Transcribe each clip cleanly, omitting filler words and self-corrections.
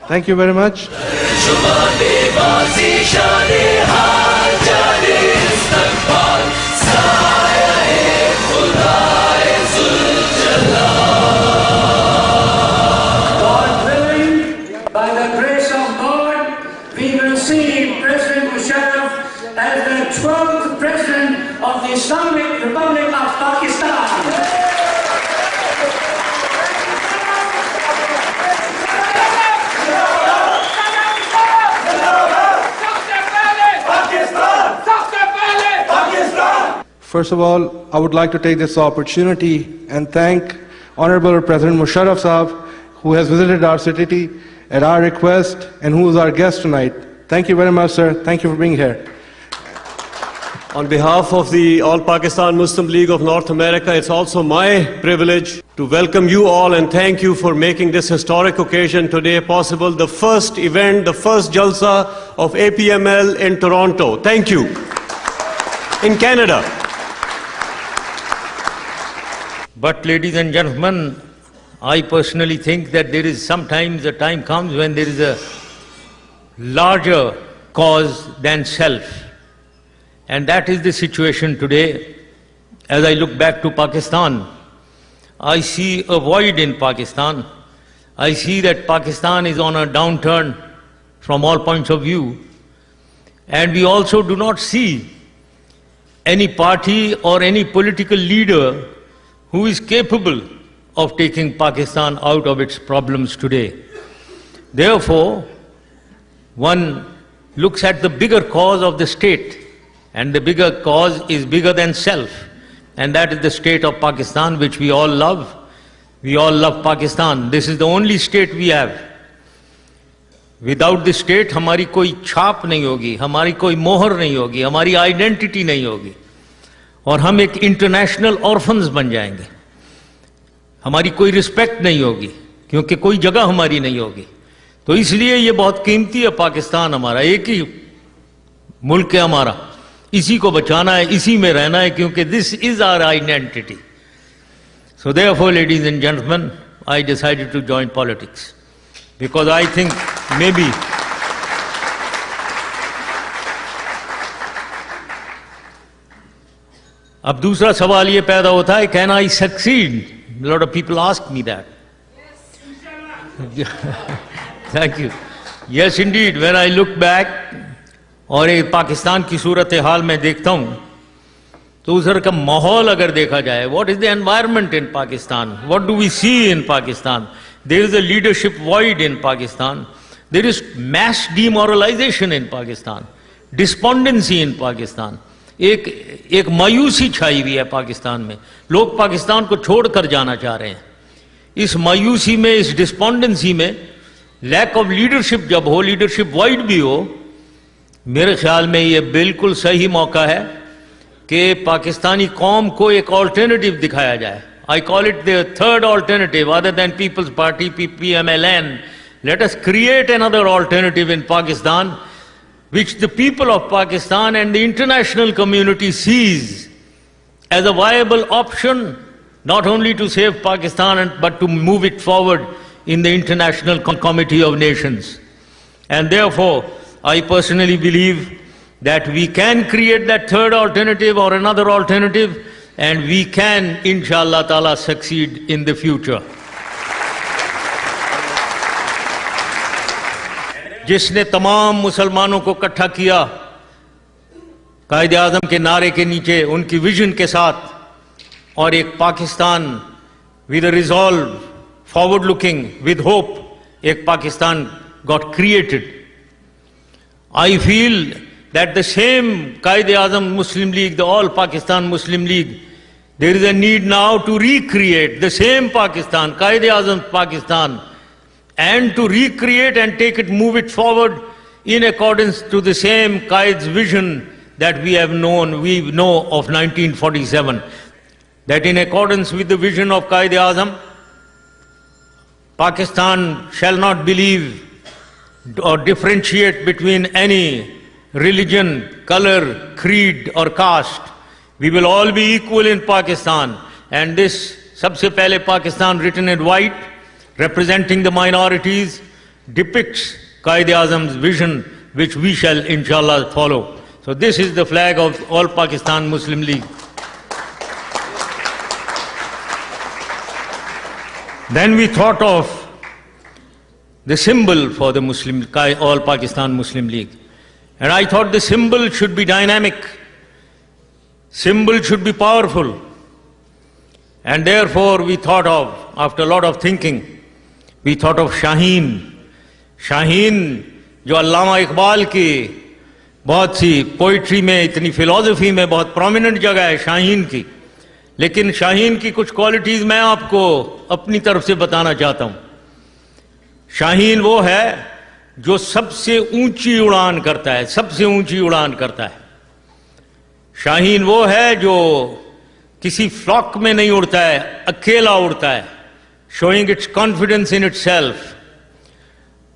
Thank you very much. God willing, by the grace of God, we will see President Musharraf as the 12th President of the Islamic Republic of Pakistan. First of all, I would like to take this opportunity and thank Honorable President Musharraf Sahab, who has visited our city at our request and who is our guest tonight. Thank you very much, sir. Thank you for being here. On behalf of the All Pakistan Muslim League of North America, it's also my privilege to welcome you all and thank you for making this historic occasion today possible. The first event, the first Jalsa of APML in Toronto. Thank you. In Canada. But ladies and gentlemen, I personally think that there is sometimes a time comes when there is a larger cause than self. And that is the situation today. As I look back to Pakistan, I see a void in Pakistan. I see that Pakistan is on a downturn from all points of view. And we also do not see any party or any political leader who is capable of taking Pakistan out of its problems today. Therefore, one looks at the bigger cause of the state, and the bigger cause is bigger than self, and that is the state of Pakistan, which we all love. We all love Pakistan. This is the only state we have. Without the state, हमारी कोई छाप नहीं होगी, हमारी कोई मोहर नहीं होगी, हमारी आइडेंटिटी नहीं होगी, और हम एक इंटरनेशनल ऑर्फन्स बन जाएंगे. हमारी कोई रिस्पेक्ट नहीं होगी, क्योंकि कोई जगह हमारी नहीं होगी. तो इसलिए ये बहुत कीमती है पाकिस्तान हमारा, एक ही मुल्क है हमारा, इसी को बचाना है, इसी में रहना है, क्योंकि this is our identity. So therefore, ladies and gentlemen, I decided to join politics, because I think maybe अब दूसरा सवाल ये पैदा होता है, can I succeed? A lot of people ask me that. Yes, thank you. Yes, indeed. When I look back और एक पाकिस्तान की सूरत हाल में देखता हूँ, तो उधर का माहौल अगर देखा जाए, what is the environment in Pakistan? What do we see in Pakistan? There is a leadership void in Pakistan. There is mass demoralization in Pakistan, despondency in Pakistan. एक मायूसी छाई हुई है पाकिस्तान में. लोग पाकिस्तान को छोड़कर जाना चाह रहे हैं. इस मायूसी में, इस डिस्पोंडेंसी में लैक ऑफ लीडरशिप जब हो, लीडरशिप वाइड भी हो, मेरे ख्याल में ये बिल्कुल सही मौका है कि पाकिस्तानी कौम को एक ऑल्टरनेटिव दिखाया जाए. I call it the third alternative other than Peoples Party PPMLN. Let us create another alternative in Pakistan, which the people of Pakistan and the international community sees as a viable option, not only to save Pakistan, but to move it forward in the International Committee of Nations. And therefore, I personally believe that we can create that third alternative or another alternative, and we can, inshallah ta'ala, succeed in the future. जिसने तमाम मुसलमानों को इकट्ठा किया कायदे आज़म के नारे के नीचे, उनकी विजन के साथ, और एक Pakistan with resolve, forward looking, with hope, एक Pakistan got created. I feel that the same Quaid Azam Muslim League, the All Pakistan Muslim League, there is a need now to recreate the same Pakistan, Quaid Azam Pakistan, and to recreate and take it, move it forward in accordance to the same Qaid's vision that we know of 1947. That in accordance with the vision of Qaid Azam, Pakistan shall not believe or differentiate between any religion, color, creed or caste. We will all be equal in Pakistan. And this, सबसे पहले Pakistan written in white, representing the minorities, depicts Qaid-e-Azam's vision, which we shall inshallah follow. So this is the flag of All Pakistan Muslim League. Then we thought of the symbol for the All Pakistan Muslim League. And I thought the symbol should be dynamic. Symbol should be powerful. And therefore we thought of, after a lot of thinking, we thought of Shaheen. Shaheen, जो अल्लामा इकबाल की बहुत सी poetry में, इतनी philosophy में बहुत prominent जगह है शाहीन की। लेकिन शाहीन की कुछ क्वालिटीज मैं आपको अपनी तरफ से बताना चाहता हूं। शाहीन वो है जो सबसे ऊंची उड़ान करता है, सबसे ऊंची उड़ान करता है। शाहीन वो है जो किसी फ्लॉक में नहीं उड़ता है, अकेला उड़ता है, showing it's confidence in itself.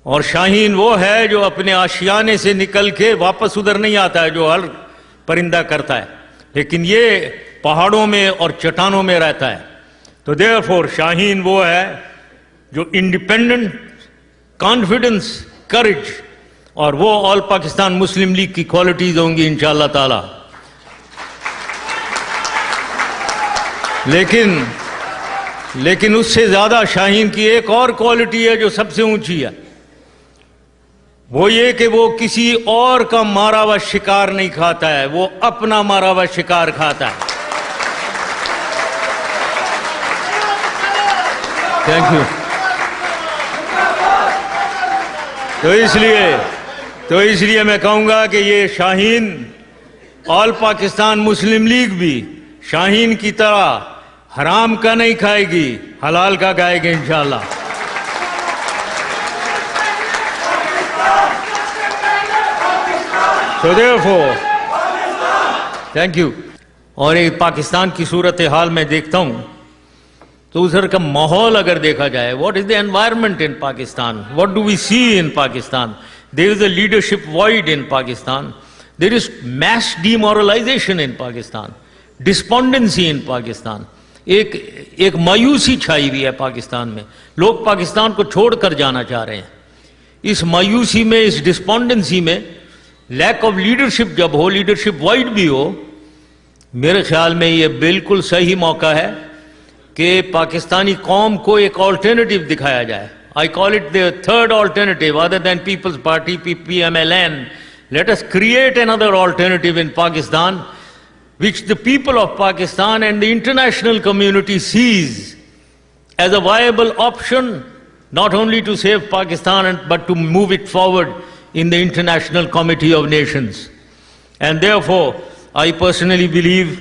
और शाहीन वो है जो अपने आशियाने से निकल के वापस उधर नहीं आता है, जो हर परिंदा करता है, लेकिन ये पहाड़ों में और चट्टानों में रहता है। तो देयरफॉर शाहीन वो है जो इंडिपेंडेंट, कॉन्फिडेंस, करेज, और वो ऑल पाकिस्तान मुस्लिम लीग की क्वालिटीज होंगी इंशाअल्लाह ताला। लेकिन उससे ज्यादा शाहीन की एक और क्वालिटी है जो सबसे ऊंची है, वो ये कि वो किसी और का मारा हुआ शिकार नहीं खाता है, वो अपना मारा हुआ शिकार खाता है। Thank you. तो इसलिए मैं कहूंगा कि ये Shaheen, all Pakistan Muslim league भी शाहीन की तरह हराम का नहीं खाएगी, हलाल का खाएगी इंशाअल्लाह। So therefore, thank you। और एक पाकिस्तान की सूरत हाल में देखता हूं तो उधर का माहौल अगर देखा जाए, what is the environment in Pakistan, what do we see in Pakistan? There is a leadership void in Pakistan, there is mass demoralisation in Pakistan, despondency in Pakistan, एक मायूसी छाई हुई है पाकिस्तान में। लोग पाकिस्तान को छोड़कर जाना चाह रहे हैं। इस मायूसी में, इस डिस्पोंडेंसी में लैक ऑफ लीडरशिप जब हो, लीडरशिप वाइड भी हो, मेरे ख्याल में ये बिल्कुल सही मौका है कि पाकिस्तानी कौम को एक ऑल्टरनेटिव दिखाया जाए। I call it the third alternative other than Peoples Party, PPMLN। Let us create another alternative in Pakistan which the people of Pakistan and the international community sees as a viable option, not only to save Pakistan but to move it forward in the International Committee of Nations. And therefore, I personally believe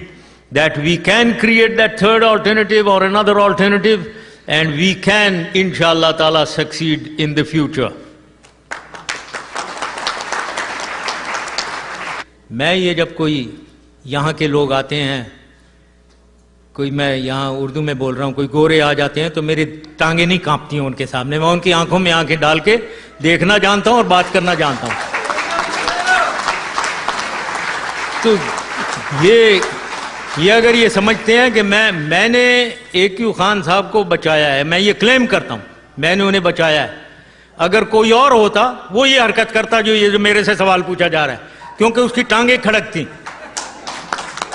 that we can create that third alternative or another alternative, and we can, inshallah ta'ala, succeed in the future. मैं ये जब कोई यहाँ के लोग आते हैं, कोई, मैं यहाँ उर्दू में बोल रहा हूँ, कोई गोरे आ जाते हैं तो मेरी टांगे नहीं कांपती हैं उनके सामने। मैं उनकी आंखों में आंखें डाल के देखना जानता हूँ और बात करना जानता हूँ। तो ये अगर ये समझते हैं कि मैंने AQ खान साहब को बचाया है, मैं ये क्लेम करता हूँ मैंने उन्हें बचाया है। अगर कोई और होता वो ये हरकत करता जो मेरे से सवाल पूछा जा रहा है, क्योंकि उसकी टांगे खड़कती।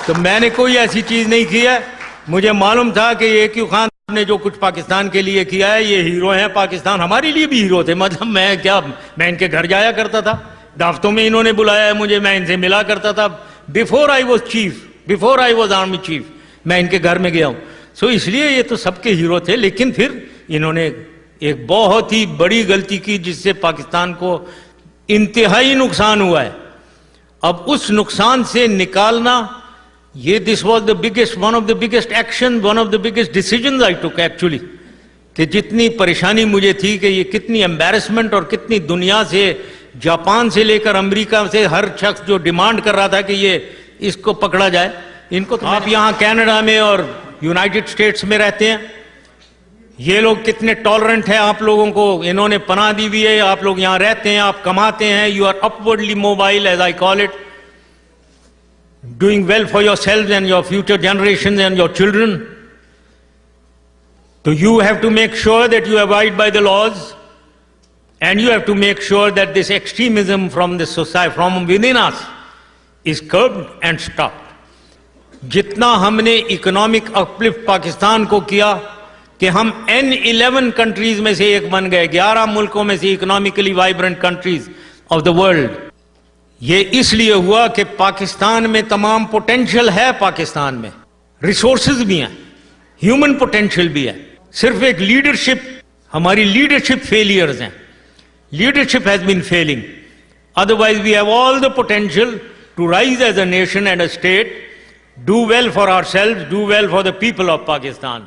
तो मैंने कोई ऐसी चीज नहीं की है। मुझे मालूम था कि AQ खान ने जो कुछ पाकिस्तान के लिए किया है, ये हीरो हैं पाकिस्तान, हमारे लिए भी हीरो थे। मतलब मैं इनके घर जाया करता था, दावतों में इन्होंने बुलाया है मुझे, मैं इनसे मिला करता था। Before I was army chief, मैं इनके घर में गया हूं। सो इसलिए ये तो सबके हीरो थे। लेकिन फिर इन्होंने एक बहुत ही बड़ी गलती की जिससे पाकिस्तान को इंतहाई नुकसान हुआ है। अब उस नुकसान से निकालना, ये this was the biggest, one of the biggest action, one of the biggest decision I took actually, कि जितनी परेशानी मुझे थी कि ये कितनी एम्बैरेसमेंट और कितनी दुनिया से, जापान से लेकर अमेरिका से हर शख्स जो डिमांड कर रहा था कि ये इसको पकड़ा जाए, इनको तो आप यहाँ कनाडा में और यूनाइटेड स्टेट्स में रहते हैं, ये लोग कितने टॉलरेंट हैं आप लोगों को, इन्होंने पनाह दी हुई है, आप लोग यहाँ रहते हैं, आप कमाते हैं, you are upwardly mobile as I call it, doing well for yourselves and your future generations and your children. So you have to make sure that you abide by the laws. And you have to make sure that this extremism from the society, from within us, is curbed and stopped. जितना हमने economic uplift Pakistan को किया कि हम N11 countries में से एक बन गए, 11 मुल्कों में से economically vibrant countries of the world, ये इसलिए हुआ कि पाकिस्तान में तमाम पोटेंशियल है, पाकिस्तान में रिसोर्सेज भी हैं, ह्यूमन पोटेंशियल भी है, सिर्फ एक लीडरशिप, हमारी लीडरशिप फेलियर्स हैं. Leadership has been failing. Otherwise we have all the potential to rise as a nation and a state, do well for ourselves, do well for the people of Pakistan.